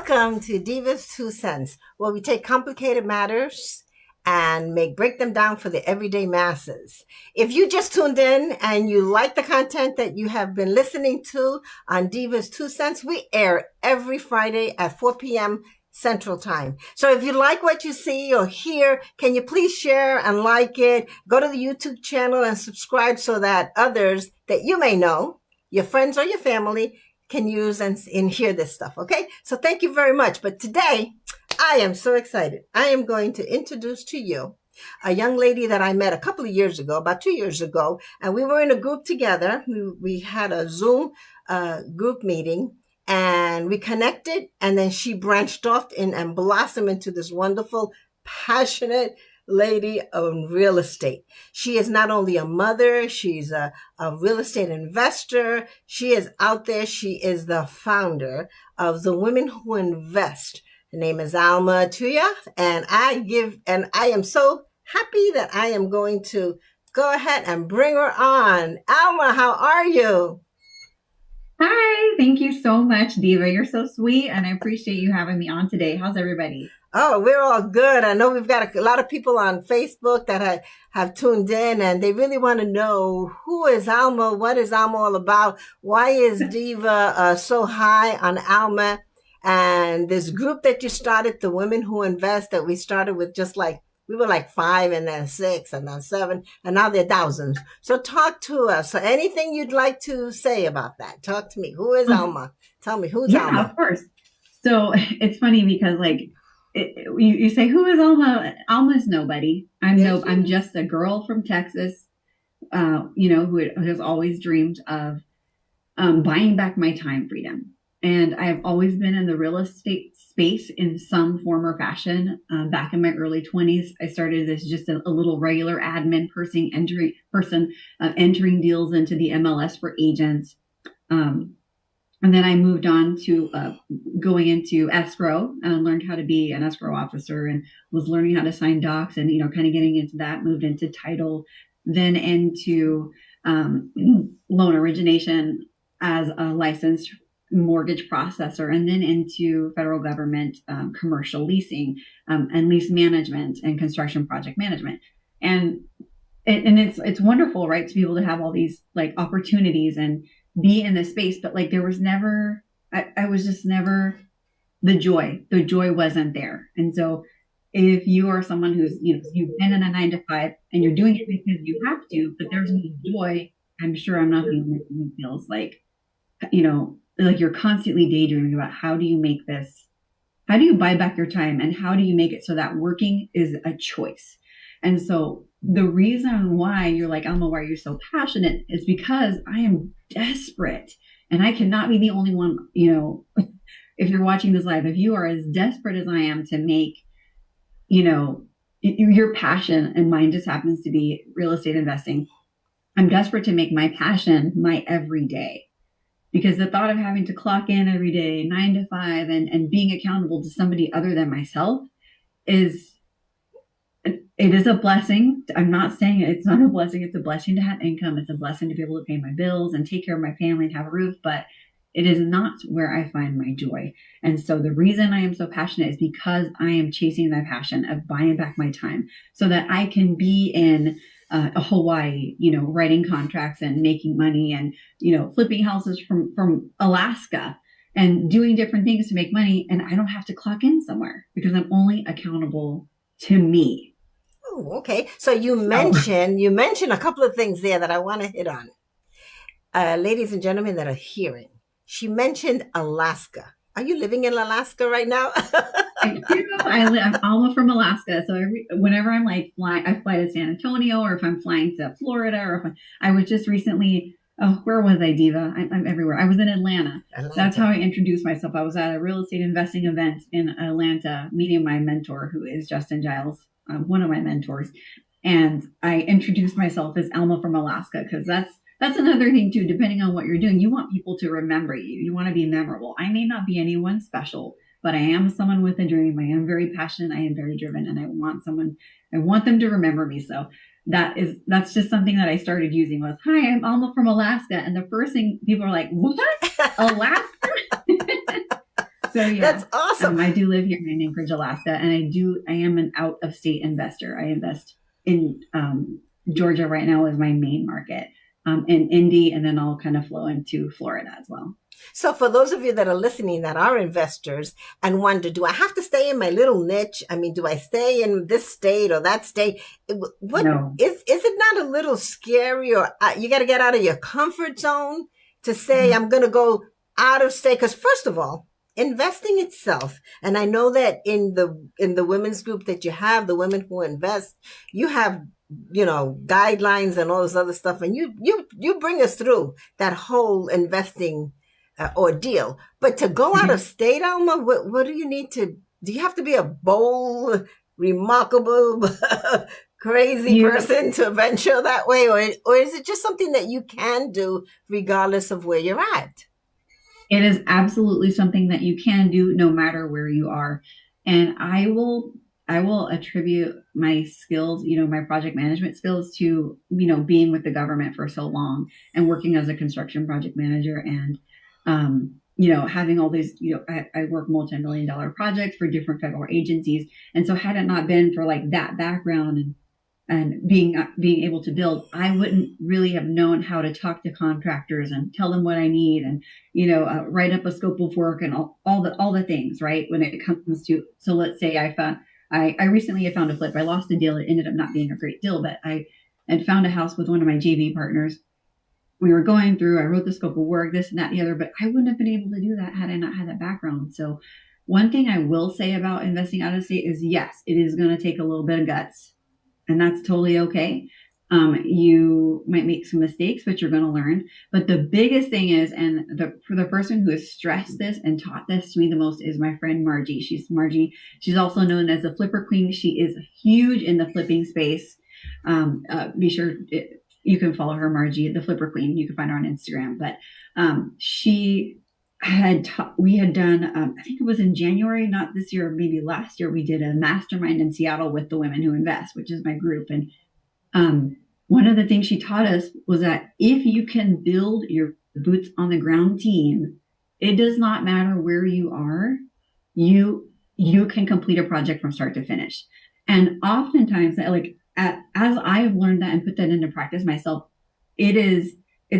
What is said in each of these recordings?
Welcome to Diva's Two Cents, where we take complicated matters and break them down for the everyday masses. If you just tuned in and you like the content that you have been listening to on Diva's Two Cents, we air every Friday at 4 p.m. Central Time. So if you like what you see or hear, can you please share and like it? Go to the YouTube channel and subscribe so that others that you may know, your friends or your family, can use and hear this stuff. Okay. So thank you very much. But today I am so excited. I am going to introduce to you a young lady that I met a couple of years ago, about 2 years ago, and we were in a group together. We had a Zoom group meeting and we connected, and then she branched off and blossomed into this wonderful, passionate lady of real estate. She is not only a mother, she's a real estate investor. She is out there. She is the founder of the Women Who Invest. Her name is Alma Tuya, and I am so happy that I am going to go ahead and bring her on. Alma, how are you? Hi, thank you so much, Diva. You're so sweet, and I appreciate you having me on today. How's everybody? Oh, we're all good. I know we've got a lot of people on Facebook that have tuned in, and they really want to know, who is Alma? What is Alma all about? Why is Diva so high on Alma? And this group that you started, the Women Who Invest, that we started with we were like 5 and then 6 and then 7, and now they're thousands. So talk to us. So anything you'd like to say about that? Talk to me. Who is Alma? Tell me, who's Alma? Yeah, of course. So it's funny because you say, who is Alma? Alma's nobody. I'm just a girl from Texas, who has always dreamed of buying back my time freedom. And I've always been in the real estate space in some form or fashion. Back in my early 20s, I started as just a little regular admin person, entering deals into the MLS for agents. And then I moved on to going into escrow and learned how to be an escrow officer and was learning how to sign docs and, kind of getting into that, moved into title, then into loan origination as a licensed mortgage processor, and then into federal government commercial leasing and lease management and construction project management. And it's wonderful, right, to be able to have all these opportunities and be in this space, but there was never, I was just never the joy wasn't there. And so if you are someone who's, you've been in a 9-to-5 and you're doing it because you have to, but there's no joy, I'm sure I'm not the only one who feels like you're constantly daydreaming about how do you buy back your time, and how do you make it so that working is a choice. And so the reason why you're like, Alma, why are you so passionate, is because I am desperate, and I cannot be the only one, if you're watching this live, if you are as desperate as I am to make, your passion, and mine just happens to be real estate investing, I'm desperate to make my passion my everyday. Because the thought of having to clock in every day, 9-to-5, and being accountable to somebody other than myself it is a blessing. I'm not saying it's not a blessing. It's a blessing to have income. It's a blessing to be able to pay my bills and take care of my family and have a roof, but it is not where I find my joy. And so the reason I am so passionate is because I am chasing that passion of buying back my time so that I can be in Hawaii, writing contracts and making money and, flipping houses from Alaska and doing different things to make money. And I don't have to clock in somewhere because I'm only accountable to me. Oh, okay. So you mentioned a couple of things there that I want to hit on. Ladies and gentlemen that are hearing, she mentioned Alaska. Are you living in Alaska right now? I do. I'm Alma from Alaska. So whenever I'm flying, I fly to San Antonio, or if I'm flying to Florida, or if I was just recently, where was I, Diva? I'm everywhere. I was in Atlanta. That's how I introduced myself. I was at a real estate investing event in Atlanta, meeting my mentor, who is Justin Giles, one of my mentors. And I introduced myself as Alma from Alaska, because that's another thing too. Depending on what you're doing, you want people to remember you. You want to be memorable. I may not be anyone special, but I am someone with a dream. I am very passionate. I am very driven, and I want them to remember me. So that's just something that I started using was, hi, I'm Alma from Alaska. And the first thing people are like, what? Alaska? So yeah, That's awesome. I do live here in Anchorage, Alaska, and I am an out of state investor. I invest in Georgia right now is my main market, in Indy, and then I'll kind of flow into Florida as well. So, for those of you that are listening that are investors and wonder, do I have to stay in my little niche? I mean, do I stay in this state or that state? What No. is it not a little scary, or you got to get out of your comfort zone to say, Mhm. I'm going to go out of state? Because first of all, investing itself, and I know that in the women's group that you have, the women who invest, you have guidelines and all this other stuff, and you bring us through that whole investing ordeal. But to go out of state, Alma, what do you need to? Do you have to be a bold, remarkable, crazy You person to venture that way, or is it just something that you can do regardless of where you're at? It is absolutely something that you can do no matter where you are. And I will attribute my skills, my project management skills to, being with the government for so long and working as a construction project manager and, having all these, I work multi-million dollar projects for different federal agencies. And so had it not been for like that background and being able to build, I wouldn't really have known how to talk to contractors and tell them what I need and write up a scope of work and all the things, right? When it comes to, so let's say I recently found a flip. I lost a deal. It ended up not being a great deal, but I had found a house with one of my JV partners. We were going through, I wrote the scope of work, this and that, and the other, but I wouldn't have been able to do that had I not had that background. So one thing I will say about investing out of state is yes, it is going to take a little bit of guts, and that's totally okay. You might make some mistakes, but you're going to learn. But the biggest thing is, and for the person who has stressed this and taught this to me the most is my friend Margie. She's also known as the Flipper Queen. She is huge in the flipping space. Be sure you can follow her, Margie, the Flipper Queen. You can find her on Instagram. But we had done, I think it was in January, not this year, maybe last year, we did a mastermind in Seattle with the Women Who Invest, which is my group. And one of the things she taught us was that if you can build your boots on the ground team, it does not matter where you are, you can complete a project from start to finish. And oftentimes, as I've learned that and put that into practice myself, it's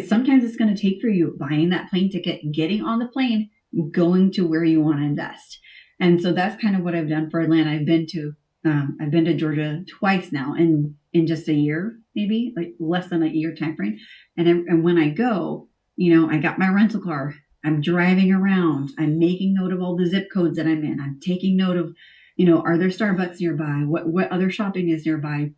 sometimes it's going to take for you buying that plane ticket, getting on the plane, going to where you want to invest. And so that's kind of what I've done for Atlanta. I've been to Georgia twice now in just a year, maybe like less than a year time frame. And when I go, I got my rental car. I'm driving around. I'm making note of all the zip codes that I'm in. I'm taking note of, are there Starbucks nearby? What other shopping is nearby?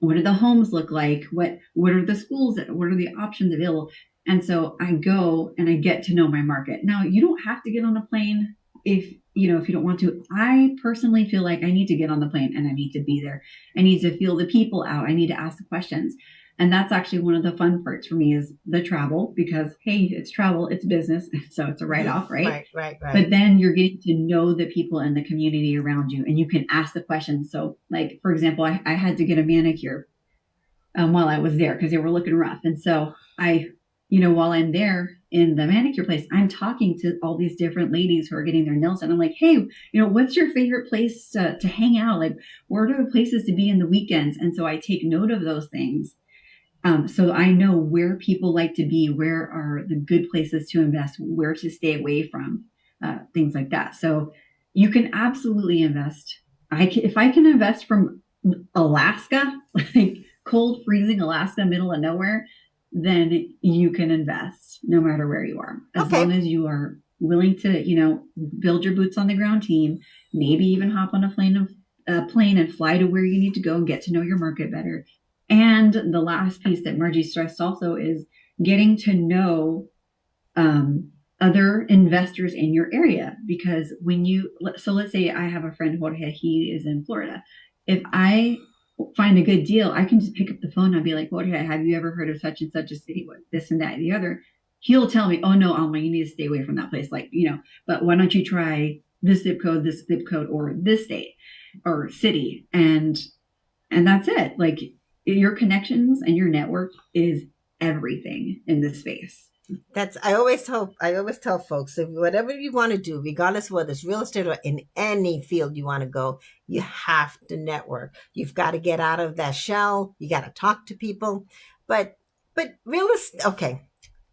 What do the homes look like? What are the schools? What are the options available? And so I go and I get to know my market. Now, you don't have to get on a plane if you don't want to. I personally feel like I need to get on the plane and I need to be there. I need to feel the people out. I need to ask the questions. And that's actually one of the fun parts for me is the travel because, hey, it's travel, it's business. So it's a write-off, right? Right. But then you're getting to know the people in the community around you and you can ask the questions. So like, for example, I had to get a manicure while I was there because they were looking rough. And so while I'm there in the manicure place, I'm talking to all these different ladies who are getting their nails done. I'm like, hey, what's your favorite place to hang out? Like, where are the places to be in the weekends? And so I take note of those things. So I know where people like to be, where are the good places to invest, where to stay away from, things like that. So you can absolutely invest. If I can invest from Alaska, like cold, freezing Alaska, middle of nowhere, then you can invest no matter where you are, as long as you are willing to, build your boots on the ground team, maybe even hop on a plane and fly to where you need to go and get to know your market better. And the last piece that Margie stressed also is getting to know other investors in your area. Because let's say I have a friend, Jorge, he is in Florida. If I find a good deal, I can just pick up the phone and I'll be like, Jorge, have you ever heard of such and such a city with this and that and the other? He'll tell me, oh no, Alma, you need to stay away from that place. But why don't you try this zip code, or this state or city? And that's it. Like, your connections and your network is everything in this space. I always tell folks, if whatever you want to do, regardless of whether it's real estate or in any field you want to go, you have to network. You've got to get out of that shell. You got to talk to people. But real estate, okay,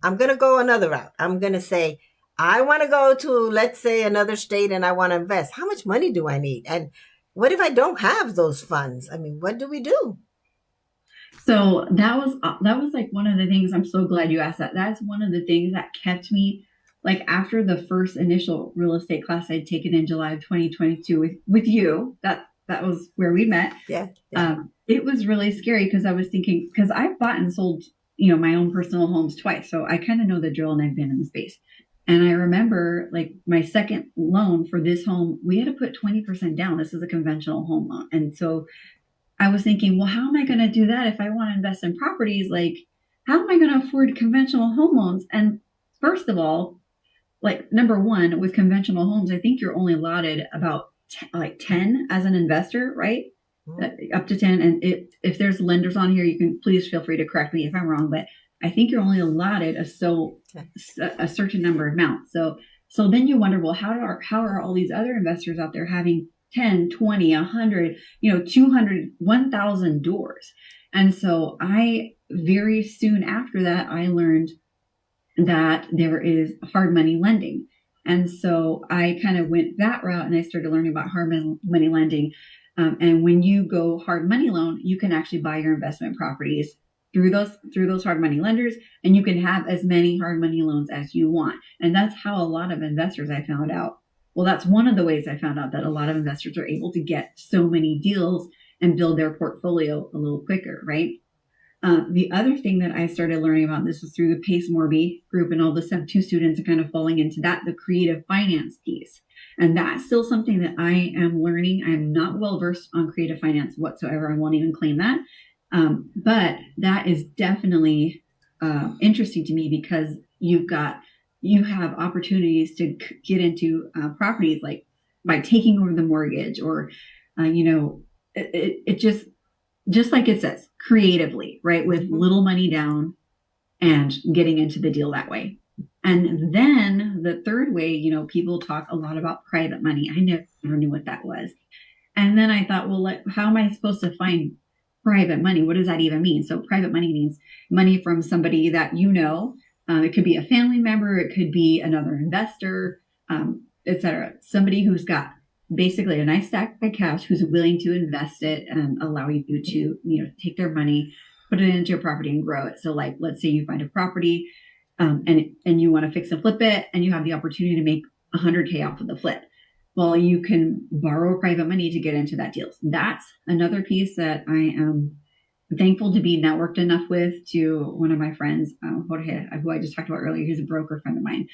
I'm going to go another route. I'm going to say, I want to go to, let's say, another state and I want to invest. How much money do I need? And what if I don't have those funds? I mean, what do we do? So that was like one of the things. I'm so glad you asked that. That's one of the things that kept me, like, after the first initial real estate class I'd taken in July of 2022 with you. That was where we met. Yeah. Yeah. It was really scary because I was thinking, because I've bought and sold, my own personal homes twice, so I kind of know the drill and I've been in the space. And I remember, like, my second loan for this home, we had to put 20% down. This is a conventional home loan, and so I was thinking, well, how am I going to do that if I want to invest in properties? Like, how am I going to afford conventional home loans? And first of all, like, number one, with conventional homes, I think you're only allotted about 10 as an investor, right? Up to 10. And if there's lenders on here, you can please feel free to correct me if I'm wrong, but I think you're only allotted a certain number of amounts. So then you wonder, well, how are all these other investors out there having 10, 20, 100, 200, 1,000 doors? And so I, very soon after that, I learned that there is hard money lending. And so I kind of went that route and I started learning about hard money lending. And when you go hard money loan, you can actually buy your investment properties through those hard money lenders, and you can have as many hard money loans as you want. And that's how a lot of investors, I found out. Well, that's one of the ways I found out that a lot of investors are able to get so many deals and build their portfolio a little quicker, right? The other thing that I started learning about, this was through the Pace Morby group, and all the Step 2 students are kind of falling into that, the creative finance piece. And that's still something that I am learning. I'm not well versed on creative finance whatsoever. I won't even claim that. But that is definitely interesting to me, because you have opportunities to get into properties, like by taking over the mortgage, or it just like it says, creatively, right? With little money down and getting into the deal that way. And then the third way, people talk a lot about private money. I never knew what that was. And then I thought, well, how am I supposed to find private money? What does that even mean? So private money means money from somebody that it could be a family member, it could be another investor, etc. Somebody who's got basically a nice stack of cash, who's willing to invest it and allow you to, take their money, put it into your property and grow it. So, like, let's say you find a property, and you want to fix and flip it, and you have the opportunity to make $100K off of the flip. Well, you can borrow private money to get into that deal. That's another piece that I am thankful to be networked enough with. To one of my friends, Jorge, who I just talked about earlier, he's a broker friend of mine.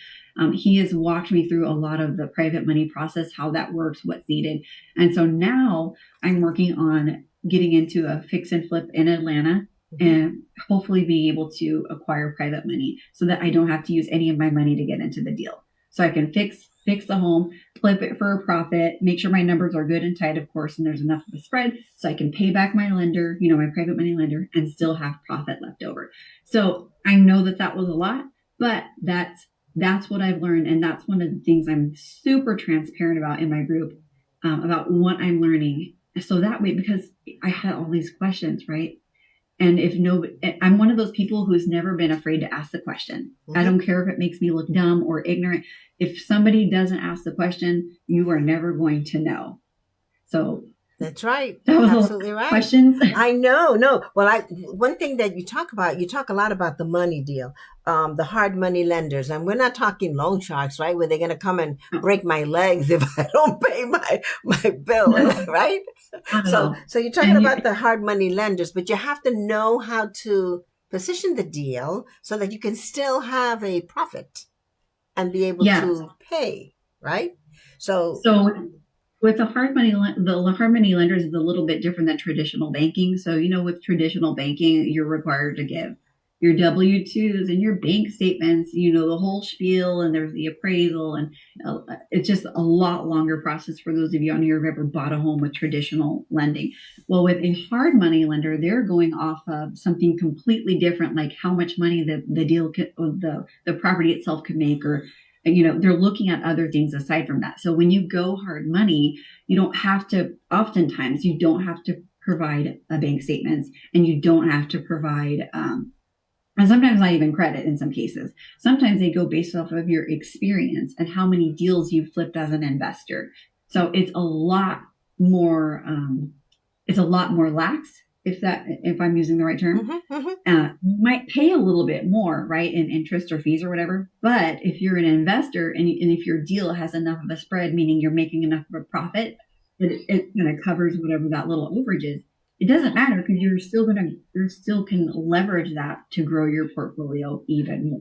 He has walked me through a lot of the private money process, how that works, what's needed. And so now I'm working on getting into a fix and flip in Atlanta, and hopefully being able to acquire private money so that I don't have to use any of my money to get into the deal. So I can fix the home, flip it for a profit, make sure my numbers are good and tight, of course, and there's enough of a spread so I can pay back my lender, my private money lender, and still have profit left over. So I know that was a lot, but that's what I've learned. And that's one of the things I'm super transparent about in my group, about what I'm learning. So that way, because I had all these questions, right? And I'm one of those people who's never been afraid to ask the question. I don't care if it makes me look dumb or ignorant. If somebody doesn't ask the question, you are never going to know. So that's right. That was absolutely right. Questions? I know. No. Well, one thing that you talk a lot about the money deal, the hard money lenders, and we're not talking loan sharks, right? Where they're going to come and break my legs if I don't pay my bill, right? So you're talking about the hard money lenders, but you have to know how to position the deal so that you can still have a profit and be able to pay, right? So with the hard money lenders is a little bit different than traditional banking. So, with traditional banking, you're required to give your W-2s and your bank statements, the whole spiel, and there's the appraisal, and it's just a lot longer process for those of you on here who've ever bought a home with traditional lending. Well, with a hard money lender, they're going off of something completely different, like how much money the deal could, the property itself could make, or they're looking at other things aside from that. So when you go hard money, oftentimes you don't have to provide a bank statements, and you don't have to provide, and sometimes not even credit in some cases. Sometimes they go based off of your experience and how many deals you've flipped as an investor. So it's a lot more lax, if I'm using the right term. You might pay a little bit more, right, in interest or fees or whatever. But if you're an investor and if your deal has enough of a spread, meaning you're making enough of a profit that it kind of covers whatever that little overage is, it doesn't matter, because you still can leverage that to grow your portfolio even more.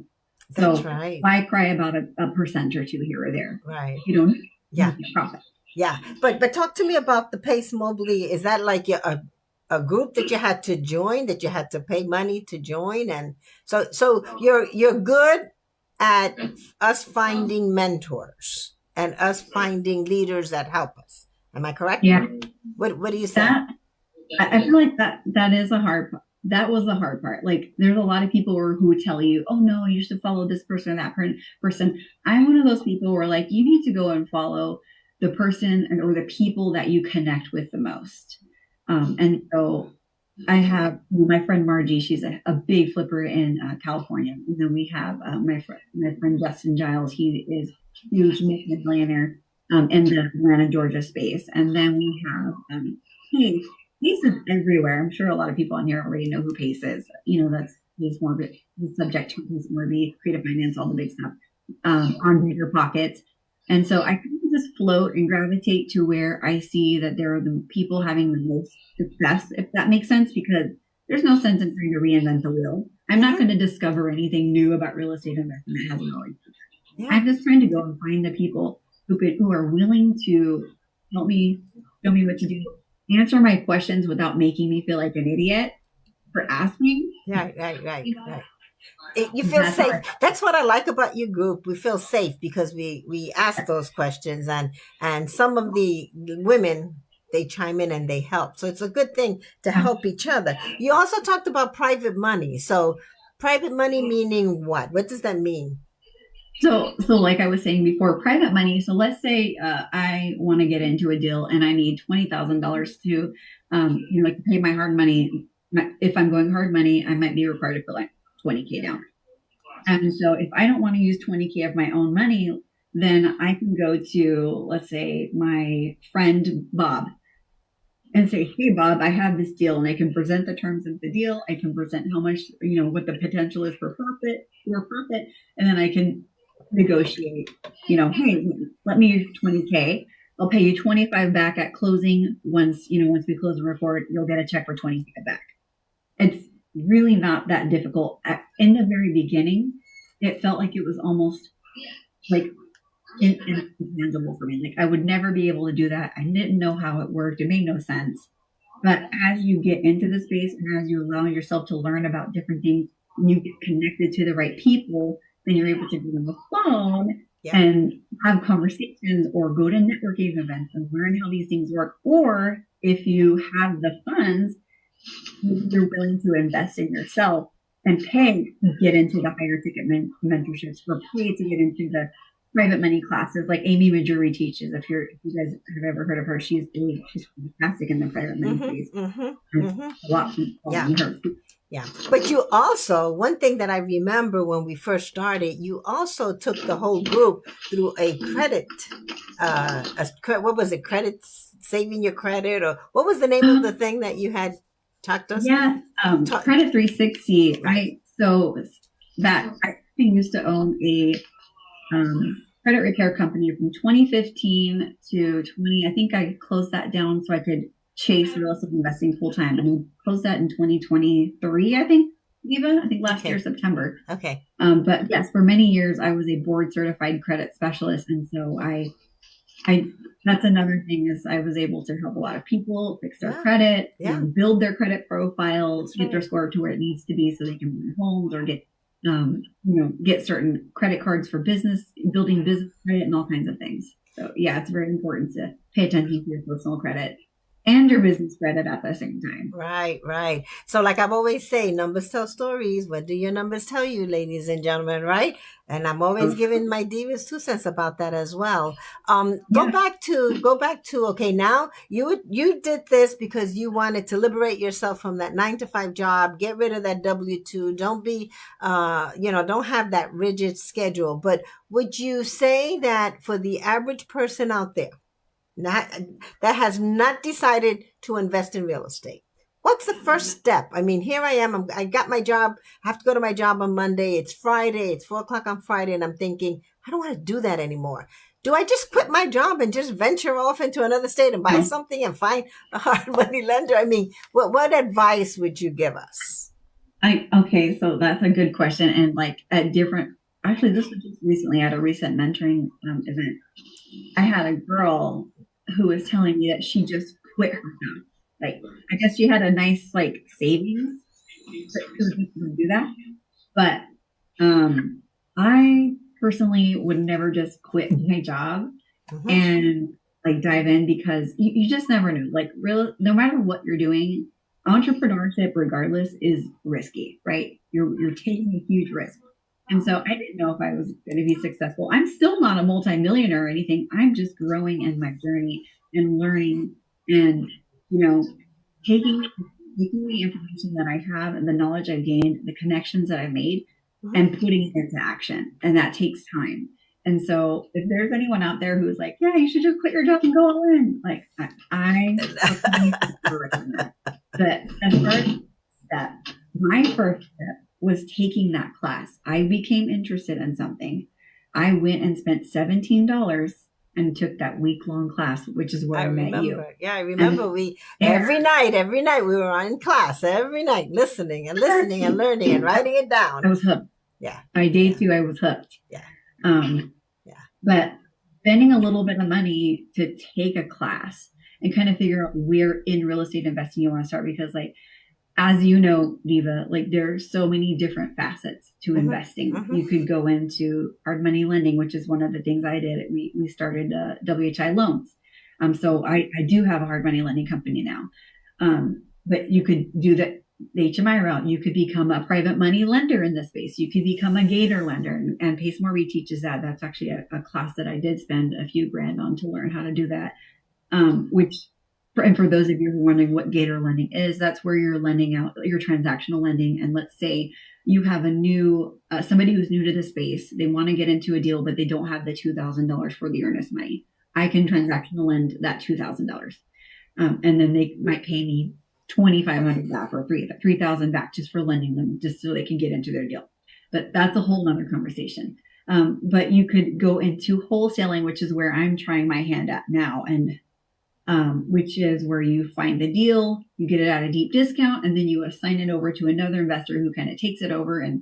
That's right. Why cry about a percent or two here or there? Right. You don't make profit. Yeah. But talk to me about the Pace Mobley. Is that like a group that you had to join, that you had to pay money to join? And so you're good at us finding mentors and us finding leaders that help us. Am I correct? Yeah. What do you say? I feel like that is that was the hard part. Like, there's a lot of people who would tell you, oh no, you should follow this person or that person. I'm one of those people where, like, you need to go and follow the person or the people that you connect with the most. And so I have my friend Margie. She's a big flipper in California. And then we have my friend Justin Giles. He is a huge millionaire in the Atlanta, Georgia space. And then we have Pace is everywhere. I'm sure a lot of people on here already know who Pace is. He's more of the subject to more the creative finance, all the big stuff on Bigger Pockets. And so I kind of just float and gravitate to where I see that there are the people having the most success, if that makes sense, because there's no sense in trying to reinvent the wheel. I'm not going to discover anything new about real estate investment that hasn't already been. I'm just trying to go and find the people who are willing to help me, show me what to do, answer my questions without making me feel like an idiot for asking. Right. You feel safe. Hard. That's what I like about your group. We feel safe because we ask those questions, and some of the women, they chime in and they help. So it's a good thing to help each other. You also talked about private money. So private money meaning what? What does that mean? So like I was saying before, private money. So let's say I want to get into a deal and I need $20,000 to, to pay my hard money. If I'm going hard money, I might be required to put like $20K down. And so if I don't want to use $20K of my own money, then I can go to, let's say, my friend Bob and say, hey, Bob, I have this deal, and I can present the terms of the deal. I can present how much, what the potential is for profit, and then I can negotiate, hey, let me use $20K. I'll pay you $25 back at closing. Once we close the report, you'll get a check for $20K back. It's really not that difficult. In the very beginning, it felt like it was almost like intangible for me. Like, I would never be able to do that. I didn't know how it worked. It made no sense. But as you get into the space and as you allow yourself to learn about different things, and you get connected to the right people, then you're able to be on the phone and have conversations or go to networking events and learn how these things work. Or if you have the funds, you're willing to invest in yourself and pay to get into the higher ticket mentorships, or pay to get into the private money classes like Amy Majuri teaches. If you guys have ever heard of her, she's fantastic in the private money space. A lot from her. Yeah. But you also, one thing that I remember when we first started, you also took the whole group through a credit, what was it? Saving your credit, or what was the name of the thing that you had talked to us? Yeah. Credit 360. Right. So that I used to own a credit repair company from 2015 to 20. I think I closed that down so I could chase real estate investing full time. And we closed that in 2023, I think, Diva. I think last year, September. Okay. But yes, for many years, I was a board certified credit specialist. And so I That's another thing is I was able to help a lot of people fix their Yeah. credit, Yeah. build their credit profile, That's get their right. score to where it needs to be so they can buy homes or get certain credit cards for business, building business credit and all kinds of things. So yeah, it's very important to pay attention to your personal credit and your business credit at the same time. Right, right. So, like I've always say, numbers tell stories. What do your numbers tell you, ladies and gentlemen? Right? And I'm always So, giving my divas 2 cents about that as well. yeah. Go back to. Okay, now you did this because you wanted to liberate yourself from that 9 to 5 job, get rid of that W-2. Don't be, don't have that rigid schedule. But would you say that for the average person out there, not that has not decided to invest in real estate, what's the first step? I mean, here I am. I got my job. I have to go to my job on Monday. It's Friday. It's 4 o'clock on Friday. And I'm thinking, I don't want to do that anymore. Do I just quit my job and just venture off into another state and buy No. something and find a hard money lender? I mean, what advice would you give us? Okay, so that's a good question. And like actually, this was just recently at a recent mentoring event. I had a girl who was telling me that she just quit her job. Like, I guess she had a nice like savings to do that. But I personally would never just quit my job and like dive in because you just never know. Like, no matter what you're doing, entrepreneurship, regardless, is risky, right? You're taking a huge risk. And so I didn't know if I was going to be successful. I'm still not a multimillionaire or anything. I'm just growing in my journey and learning and, taking the information that I have and the knowledge I've gained, the connections that I've made, and putting it into action. And that takes time. And so if there's anyone out there who's like, yeah, you should just quit your job and go all in, like I recommend that. But as far as that, my first step was taking that class. I became interested in something. I went and spent $17 and took that week-long class, which is where I met you. Yeah, I remember. Every night we were in class every night, listening and learning and writing it down. I was hooked. Yeah. By day 2, I was hooked. Yeah. But spending a little bit of money to take a class and kind of figure out where in real estate investing you want to start, because like, as you know, Diva, like there are so many different facets to investing. You could go into hard money lending, which is one of the things I did. We started WHI loans. So I do have a hard money lending company now. But you could do the HMI route. You could become a private money lender in this space. You could become a gator lender, and Pace More teaches that. That's actually a class that I did spend a few grand on to learn how to do that. And for those of you who are wondering what gator lending is, that's where you're lending out your transactional lending. And let's say you have somebody who's new to the space, they want to get into a deal, but they don't have the $2,000 for the earnest money. I can transactional lend that $2,000. And then they might pay me $2,500 back or $3,000 back just for lending them, just so they can get into their deal. But that's a whole nother conversation. But you could go into wholesaling, which is where I'm trying my hand at now. And which is where you find the deal, you get it at a deep discount, and then you assign it over to another investor who kind of takes it over and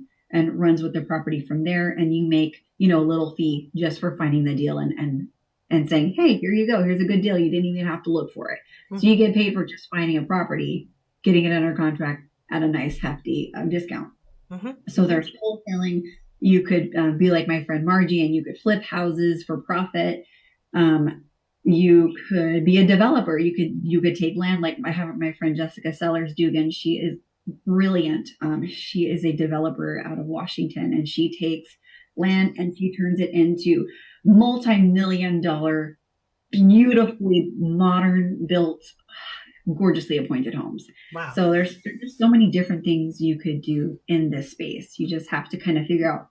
runs with the property from there. And you make, a little fee just for finding the deal and saying, hey, here you go. Here's a good deal. You didn't even have to look for it. So you get paid for just finding a property, getting it under contract at a nice hefty discount. So there's wholesaling. You could be like my friend Margie, and you could flip houses for profit. You could be a developer. You could take land, like I have my friend Jessica Sellers Dugan. She is brilliant. She is a developer out of Washington, and she takes land and she turns it into multi-million-dollar, beautifully modern built, gorgeously appointed homes. Wow. So there's so many different things you could do in this space. You just have to kind of figure out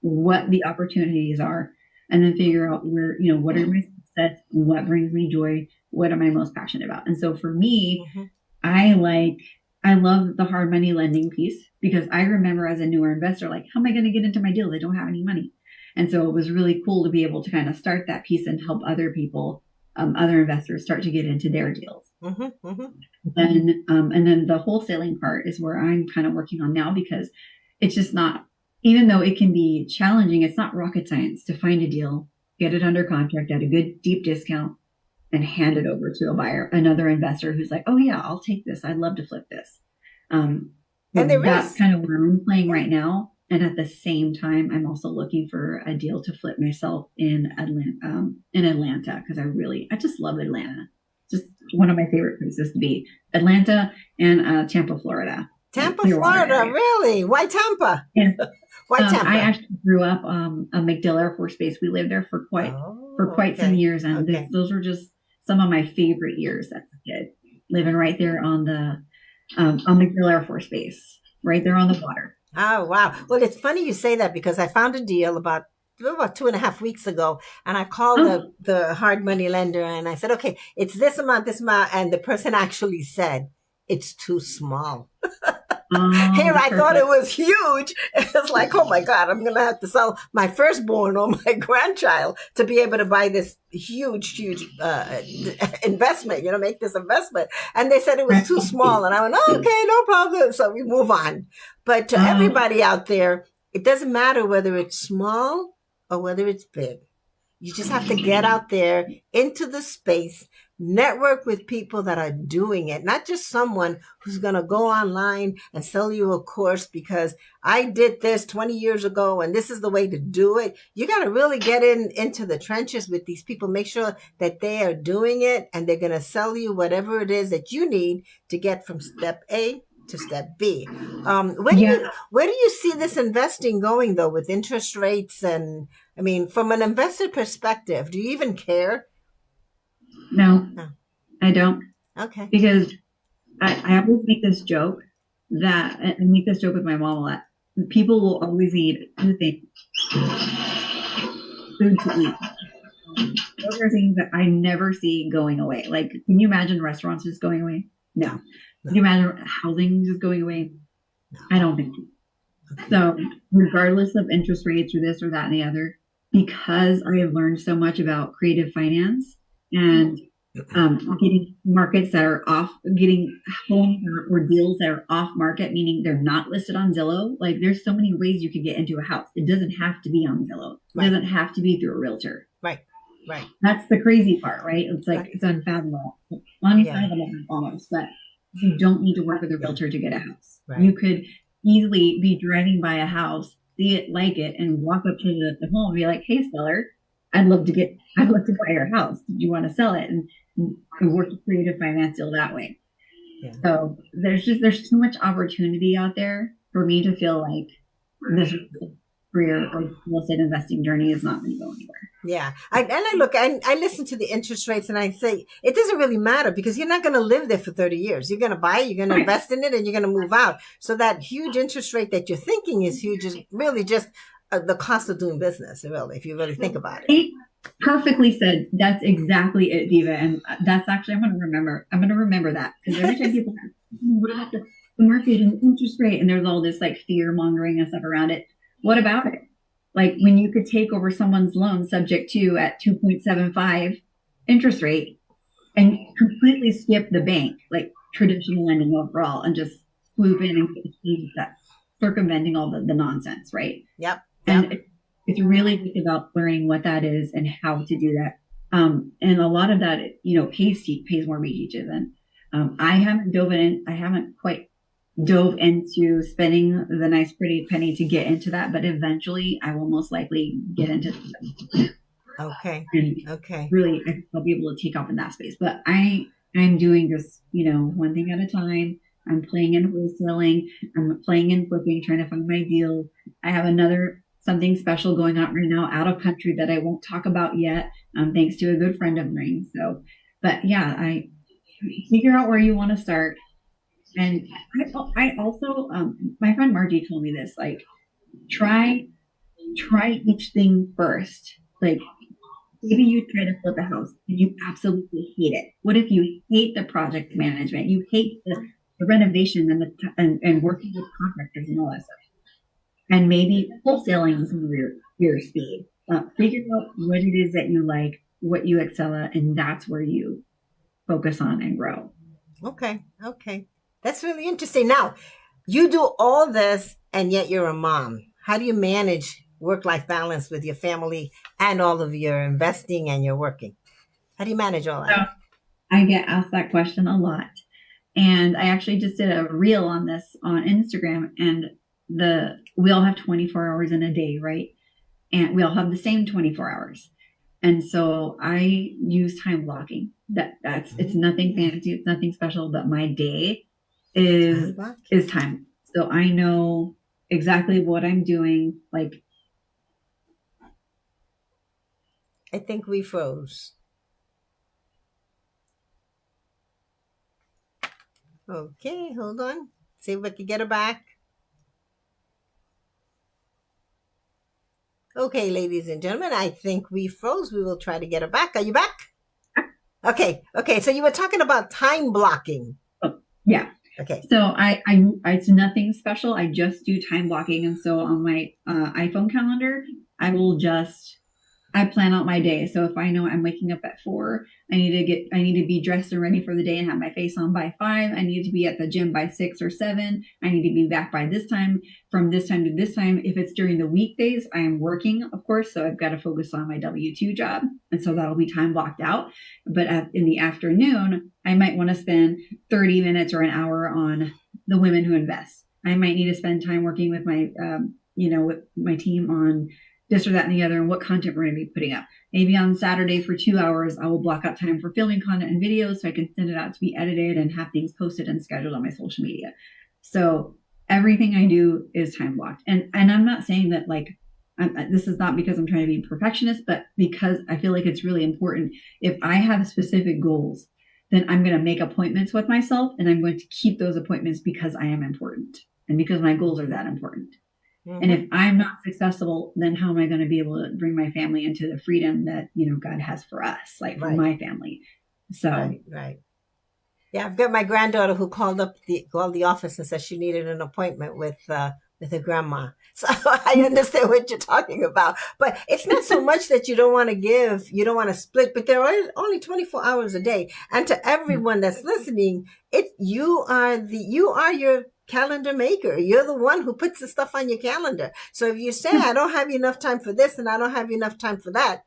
what the opportunities are, and then figure out where, what are my success, what brings me joy, what am I most passionate about. And so for me, I love the hard money lending piece, because I remember as a newer investor, like, how am I going to get into my deals? I don't have any money. And so it was really cool to be able to kind of start that piece and help other people, other investors start to get into their deals. And then the wholesaling part is where I'm kind of working on now, because it's just not, even though it can be challenging, it's not rocket science to find a deal get it under contract at a good deep discount, and hand it over to a buyer, another investor who's like, oh yeah, I'll take this. I'd love to flip this. And there That's is. kind of where I'm playing right now. And at the same time, I'm also looking for a deal to flip myself in Atlanta, because I just love Atlanta. Just one of my favorite places to be. Atlanta and Tampa, Florida. Tampa, Florida, really? Why Tampa? Yeah. Why Tampa? I actually grew up on MacDill Air Force Base. We lived there for quite some years, and those were just some of my favorite years as a kid. Living right there on MacDill Air Force Base, right there on the water. Oh, wow. Well, it's funny you say that, because I found a deal about 2.5 weeks ago, and I called the hard money lender, and I said, okay, it's this amount, and the person actually said, it's too small. Here, I thought it was huge. It's like, oh my God, I'm going to have to sell my firstborn or my grandchild to be able to buy this huge investment, make this investment. And they said it was too small. And I went, oh, okay, no problem. So we move on. But to everybody out there, it doesn't matter whether it's small or whether it's big. You just have to get out there into the space, network with people that are doing it, not just someone who's going to go online and sell you a course because I did this 20 years ago and this is the way to do it. You got to really get into the trenches with these people, make sure that they are doing it, and they're going to sell you whatever it is that you need to get from step A to step B. Where do you see this investing going, though, with interest rates? And I mean, from an investor perspective, do you even care? No, I don't. Okay. Because I always make this joke I make this joke with my mom a lot. People will always need two things: food to eat. Those are things that I never see going away. Like, can you imagine restaurants just going away? No. Can you imagine housing just going away? No. I don't think so. So regardless of interest rates or this or that and the other, because I have learned so much about creative finance and getting markets that are off, getting homes or deals that are off market, meaning they're not listed on Zillow. Like, there's so many ways you can get into a house. It doesn't have to be on Zillow. It doesn't have to be through a realtor. Right. That's the crazy part, right? It's like, it's unfathomable. Unfathomable almost, but you don't need to work with a realtor to get a house. Right. You could easily be driving by a house, see it, like it, and walk up to the home and be like, hey, seller, I'd love to buy your house. Did you want to sell it? And work a creative finance deal that way. Yeah. So there's too much opportunity out there for me to feel like this career or real estate investing journey is not going to go anywhere. Yeah. I listen to the interest rates and I say, it doesn't really matter because you're not going to live there for 30 years. You're going to buy it, you're going to invest in it, and you're going to move out. So that huge interest rate that you're thinking is huge is really just the cost of doing business, really, if you really think about it. Perfectly said. That's exactly it, Diva. And that's actually, I'm going to remember that, because every time people ask, what about the market and interest rate, and there's all this like fear mongering and stuff around it. What about it? Like, when you could take over someone's loan subject to at 2.75 interest rate and completely skip the bank, like traditional lending overall, and just swoop in and achieve that, circumventing all the nonsense, right? Yep. And it's really just about learning what that is and how to do that. And a lot of that, pays more to teach it. And I haven't quite dove into spending the nice pretty penny to get into that, but eventually I will most likely get into that. Okay. Really, I'll be able to take off in that space. But I'm doing this, one thing at a time. I'm playing in wholesaling. I'm playing in flipping, trying to find my deal. I have something special going on right now out of country that I won't talk about yet, thanks to a good friend of mine. So, but yeah, I figure out where you want to start. And I also, my friend Margie told me this, like, try each thing first. Like, maybe you try to flip a house and you absolutely hate it. What if you hate the project management? You hate the renovation and working with contractors and all that stuff. And maybe wholesaling is your speed. Figure out what it is that you like, what you excel at, and that's where you focus on and grow. Okay. That's really interesting. Now, you do all this, and yet you're a mom. How do you manage work-life balance with your family and all of your investing and your working? How do you manage all So that? I get asked that question a lot. And I actually just did a reel on this on Instagram, and we all have 24 hours in a day, right? And we all have the same 24 hours. And so I use time blocking. It's nothing fancy, it's nothing special, but my day is time. So I know exactly what I'm doing. Like, I think we froze. Okay, hold on. See if we can get her back. Okay, ladies and gentlemen, I think we froze. We will try to get her back. Are you back? Okay. So you were talking about time blocking. oh, yeah. Okay. So I it's nothing special. I just do time blocking, and so on my iPhone calendar, I plan out my day. So if I know I'm waking up at 4, I need to be dressed and ready for the day and have my face on by 5. I need to be at the gym by 6 or 7. I need to be back by this time, from this time to this time. If it's during the weekdays, I am working, of course, so I've got to focus on my W-2 job. And so that'll be time blocked out. But in the afternoon, I might want to spend 30 minutes or an hour on the women who invest. I might need to spend time working with my, with my team on this or that and the other, and what content we're going to be putting up. Maybe on Saturday for 2 hours, I will block out time for filming content and videos so I can send it out to be edited and have things posted and scheduled on my social media. So everything I do is time blocked. And I'm not saying that this is not because I'm trying to be a perfectionist, but because I feel like it's really important. If I have specific goals, then I'm going to make appointments with myself, and I'm going to keep those appointments because I am important and because my goals are that important. Mm-hmm. And if I'm not successful, then how am I going to be able to bring my family into the freedom that, God has for us, like for my family? So, right. Yeah, I've got my granddaughter who called the office and said she needed an appointment with her grandma. So I understand what you're talking about, but it's not so much that you don't want to give, you don't want to split, but there are only 24 hours a day. And to everyone that's listening, you are your calendar maker. You're the one who puts the stuff on your calendar. So if you say, I don't have enough time for this and I don't have enough time for that,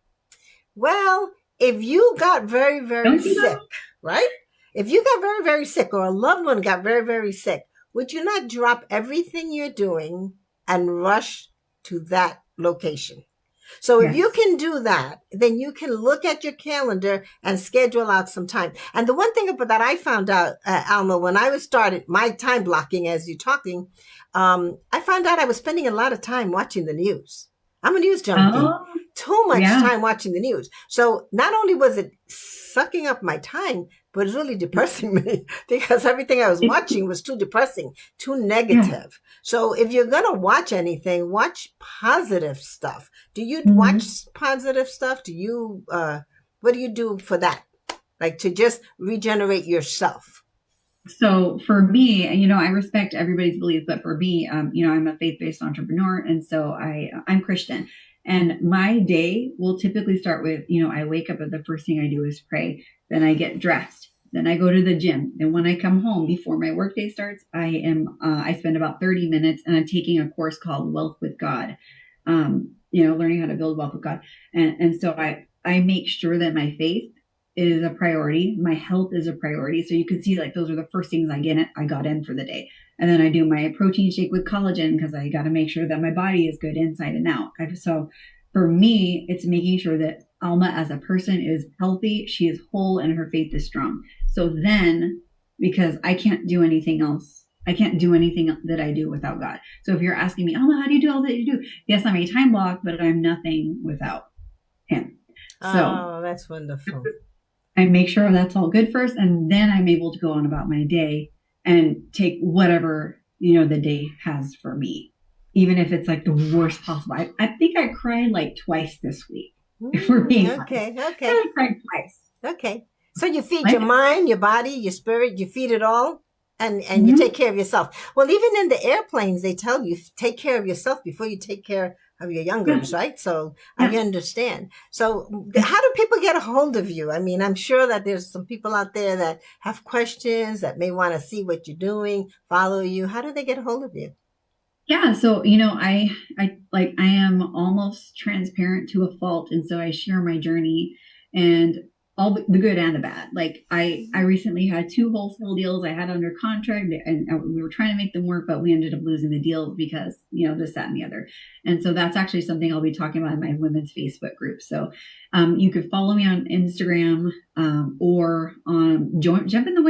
well, if you got very, very sick, right? If you got very, very sick, or a loved one got very, very sick, would you not drop everything you're doing and rush to that location? So if you can do that, then you can look at your calendar and schedule out some time. And the one thing about that I found out, Alma, when I started my time blocking as you're talking, I found out I was spending a lot of time watching the news. I'm a news junkie. Too much time watching the news. So not only was it sucking up my time, but it's really depressing me because everything I was watching was too depressing, too negative. Yeah. So if you're going to watch anything, watch positive stuff. Do you watch positive stuff? Do you, what do you do for that? Like to just regenerate yourself? So for me, I respect everybody's beliefs, but for me, I'm a faith-based entrepreneur. And so I'm Christian. And my day will typically start with, I wake up and the first thing I do is pray. Then I get dressed. Then I go to the gym. And when I come home before my workday starts, I spend about 30 minutes and I'm taking a course called Wealth with God, learning how to build wealth with God. And so I make sure that my faith is a priority. My health is a priority. So you can see those are the first things I got in for the day. And then I do my protein shake with collagen because I got to make sure that my body is good inside and out. So for me, it's making sure that Alma as a person is healthy, she is whole, and her faith is strong. So then, because I can't do anything else, I can't do anything that I do without God. So if you're asking me, Alma, how do you do all that you do? Yes, I'm a time block, but I'm nothing without Him. So that's wonderful. I make sure that's all good first, and then I'm able to go on about my day and take whatever, the day has for me, even if it's the worst possible. I think I cried twice this week. If we're being honest. Okay. I cried twice. Okay. So you feed your mind, your body, your spirit, you feed it all, and you take care of yourself. Well, even in the airplanes, they tell you take care of yourself before you take care of your youngers, right? So I understand. So how do people get a hold of you? I mean, I'm sure that there's some people out there that have questions, that may want to see what you're doing, follow you. How do they get a hold of you? Yeah, so I am almost transparent to a fault, and so I share my journey and all the good and the bad. Like I recently had two wholesale deals I had under contract, and we were trying to make them work, but we ended up losing the deal because this, that, and the other. And so that's actually something I'll be talking about in my women's Facebook group. So you could follow me on Instagram, or jump in the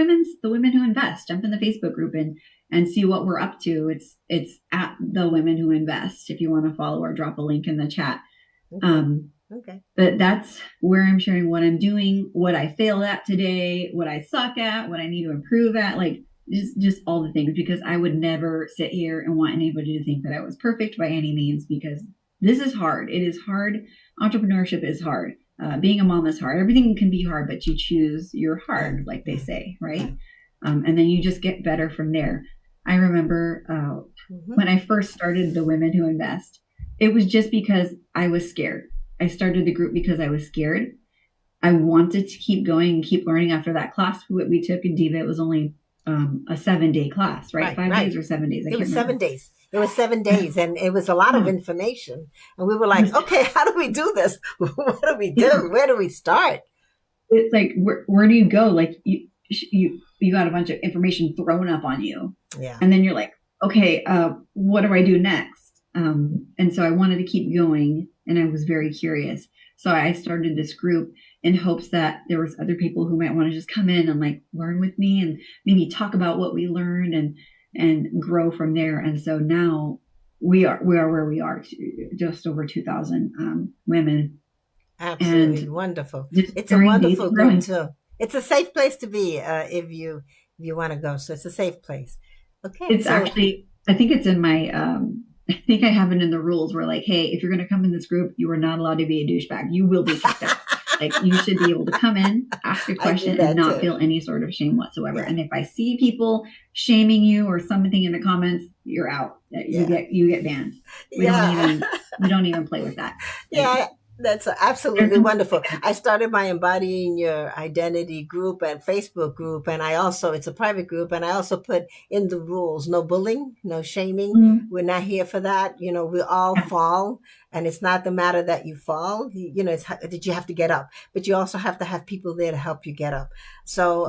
Women Who Invest, jump in the Facebook group and see what we're up to. It's at the Women Who Invest if you want to follow, or drop a link in the chat. Okay. But that's where I'm sharing what I'm doing, what I failed at today, what I suck at, what I need to improve at, like just all the things, because I would never sit here and want anybody to think that I was perfect by any means, because this is hard. It is hard. Entrepreneurship is hard. Being a mom is hard. Everything can be hard, but you choose your hard, like they say, right? And then you just get better from there. I remember when I first started the Women Who Invest, it was just because I was scared. I started the group because I was scared. I wanted to keep going and keep learning. After that class we took in Diva, it was only a 7-day class, right? 5 days or 7 days? It was 7 days. It was 7 days, and it was a lot of information. And we were like, okay, how do we do this? What do we do? Where do we start? It's like, where do you go? Like you got a bunch of information thrown up on you. Yeah. And then you're like, okay, what do I do next? And so I wanted to keep going, and I was very curious. So I started this group in hopes that there was other people who might want to just come in and like learn with me and maybe talk about what we learned and grow from there. And so now we are where we are, just over 2,000 women. Absolutely and wonderful. It's a wonderful group too. It's a safe place to be if you want to go. So it's a safe place. Okay. It's actually, I think it's in my I think I have it in the rules where, like, hey, if you're going to come in this group, you are not allowed to be a douchebag. You will be kicked out. Like, you should be able to come in, ask a question, and not feel any sort of shame whatsoever. Yeah. And if I see people shaming you or something in the comments, you're out. You get banned. We don't even play with that. Yeah. That's absolutely wonderful. I started my Embodying Your Identity group and Facebook group, and it's a private group, and I also put in the rules: no bullying, no shaming. Mm-hmm. We're not here for that. We all fall, and it's not the matter that you fall. It's that you have to get up, but you also have to have people there to help you get up. So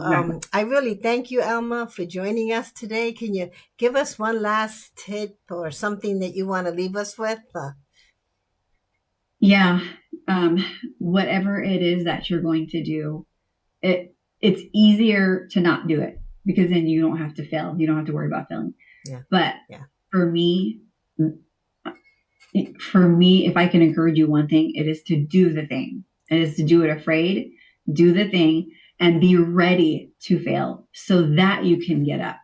I really thank you, Alma, for joining us today. Can you give us one last tip or something that you want to leave us with? Yeah. Whatever it is that you're going to do, it's easier to not do it, because then you don't have to fail. You don't have to worry about failing. Yeah. But for me, if I can encourage you one thing, it is to do the thing. It is to do it afraid, do the thing, and be ready to fail so that you can get up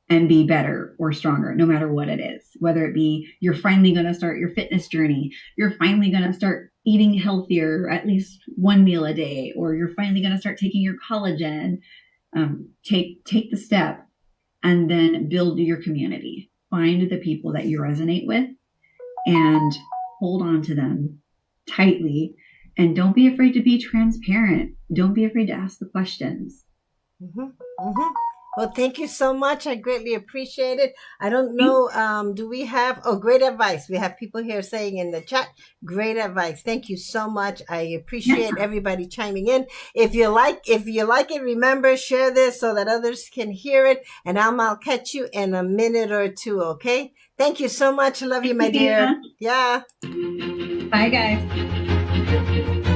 and be better or stronger, no matter what it is. Whether it be you're finally going to start your fitness journey, you're finally going to start eating healthier, at least one meal a day, or you're finally going to start taking your collagen. Take the step, and then build your community. Find the people that you resonate with and hold on to them tightly. And don't be afraid to be transparent. Don't be afraid to ask the questions. Mm-hmm. Mm-hmm. Well, thank you so much. I greatly appreciate it. I don't know, do we have, great advice. We have people here saying in the chat, great advice. Thank you so much. I appreciate everybody chiming in. If you like it, remember, share this so that others can hear it. And I'll catch you in a minute or two, okay? Thank you so much. I love you, my dear. Yeah. Bye, guys.